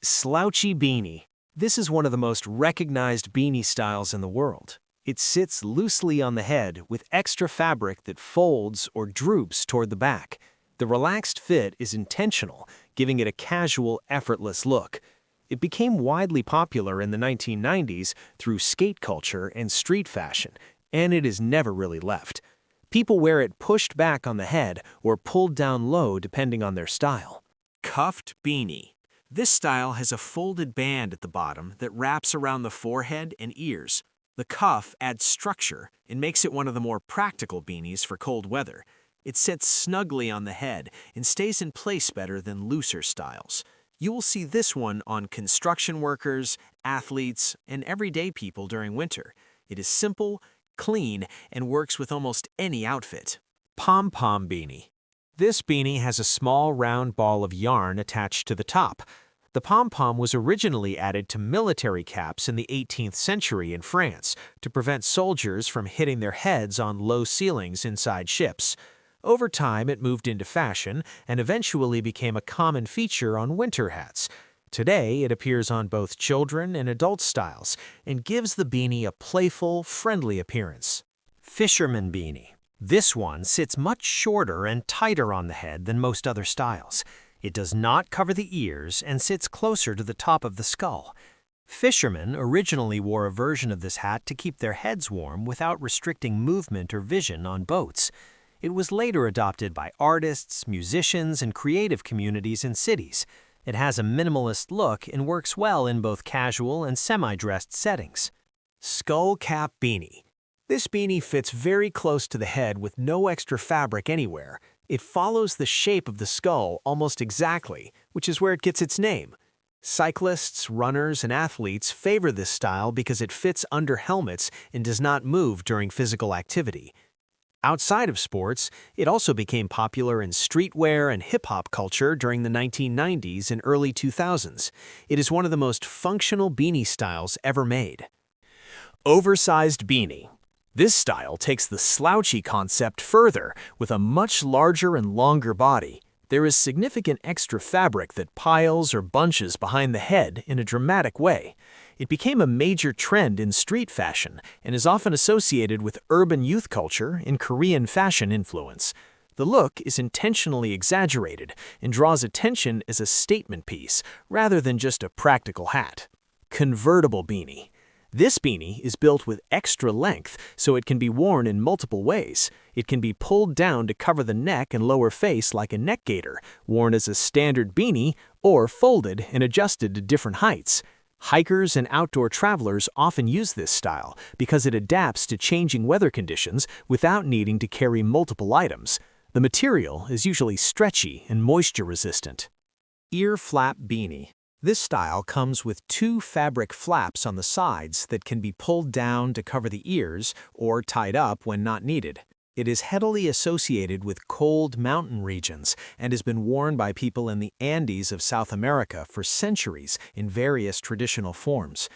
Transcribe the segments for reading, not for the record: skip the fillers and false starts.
Slouchy beanie. This is one of the most recognized beanie styles in the world. It sits loosely on the head with extra fabric that folds or droops toward the back. The relaxed fit is intentional, giving it a casual, effortless look. It became widely popular in the 1990s through skate culture and street fashion, and it has never really left. People wear it pushed back on the head or pulled down low depending on their style. Cuffed beanie. This style has a folded band at the bottom that wraps around the forehead and ears. The cuff adds structure and makes it one of the more practical beanies for cold weather. It sits snugly on the head and stays in place better than looser styles. You will see this one on construction workers, athletes, and everyday people during winter. It is simple, clean, and works with almost any outfit. Pom Pom beanie. This beanie has a small round ball of yarn attached to the top. The pom-pom was originally added to military caps in the 18th century in France to prevent soldiers from hitting their heads on low ceilings inside ships. Over time, it moved into fashion and eventually became a common feature on winter hats. Today, it appears on both children and adult styles and gives the beanie a playful, friendly appearance. Fisherman beanie. This one sits much shorter and tighter on the head than most other styles. It does not cover the ears and sits closer to the top of the skull. Fishermen originally wore a version of this hat to keep their heads warm without restricting movement or vision on boats. It was later adopted by artists, musicians, and creative communities in cities. It has a minimalist look and works well in both casual and semi-dressed settings. Skull cap beanie. This beanie fits very close to the head with no extra fabric anywhere. It follows the shape of the skull almost exactly, which is where it gets its name. Cyclists, runners, and athletes favor this style because it fits under helmets and does not move during physical activity. Outside of sports, it also became popular in streetwear and hip-hop culture during the 1990s and early 2000s. It is one of the most functional beanie styles ever made. Oversized beanie. This style takes the slouchy concept further with a much larger and longer body. There is significant extra fabric that piles or bunches behind the head in a dramatic way. It became a major trend in street fashion and is often associated with urban youth culture and Korean fashion influence. The look is intentionally exaggerated and draws attention as a statement piece rather than just a practical hat. Convertible beanie. This beanie is built with extra length so it can be worn in multiple ways. It can be pulled down to cover the neck and lower face like a neck gaiter, worn as a standard beanie, or folded and adjusted to different heights. Hikers and outdoor travelers often use this style because it adapts to changing weather conditions without needing to carry multiple items. The material is usually stretchy and moisture-resistant. Ear flap beanie. This style comes with two fabric flaps on the sides that can be pulled down to cover the ears or tied up when not needed. It is heavily associated with cold mountain regions and has been worn by people in the Andes of South America for centuries in various traditional forms.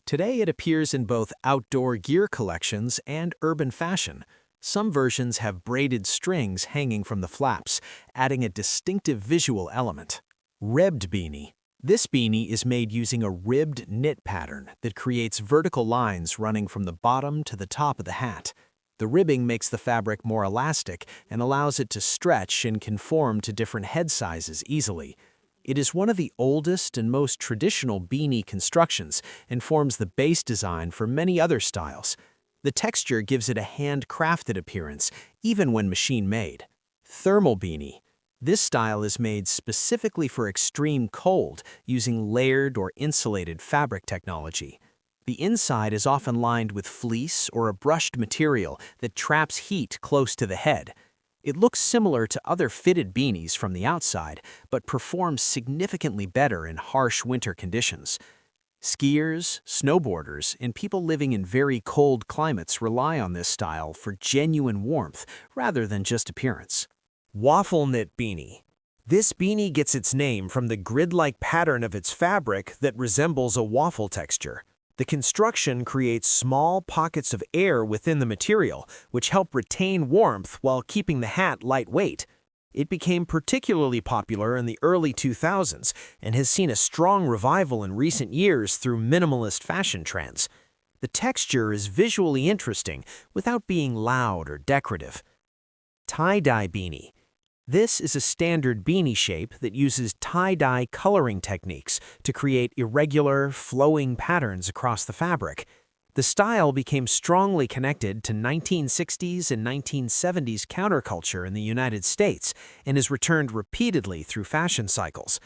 Today it appears in both outdoor gear collections and urban fashion. Some versions have braided strings hanging from the flaps, adding a distinctive visual element. Ribbed beanie. This beanie is made using a ribbed knit pattern that creates vertical lines running from the bottom to the top of the hat. The ribbing makes the fabric more elastic and allows it to stretch and conform to different head sizes easily. It is one of the oldest and most traditional beanie constructions and forms the base design for many other styles. The texture gives it a handcrafted appearance, even when machine-made. Thermal beanie. This style is made specifically for extreme cold using layered or insulated fabric technology. The inside is often lined with fleece or a brushed material that traps heat close to the head. It looks similar to other fitted beanies from the outside, but performs significantly better in harsh winter conditions. Skiers, snowboarders, and people living in very cold climates rely on this style for genuine warmth rather than just appearance. Waffle knit beanie. This beanie gets its name from the grid-like pattern of its fabric that resembles a waffle texture. The construction creates small pockets of air within the material, which help retain warmth while keeping the hat lightweight. It became particularly popular in the early 2000s and has seen a strong revival in recent years through minimalist fashion trends. The texture is visually interesting without being loud or decorative. Tie-dye beanie. This is a standard beanie shape that uses tie-dye coloring techniques to create irregular, flowing patterns across the fabric. The style became strongly connected to 1960s and 1970s counterculture in the United States and is returned repeatedly through fashion cycles.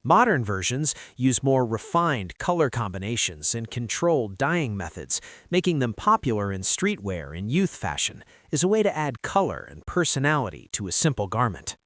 Modern versions use more refined color combinations and controlled dyeing methods, making them popular in streetwear and youth fashion as a way to add color and personality to a simple garment.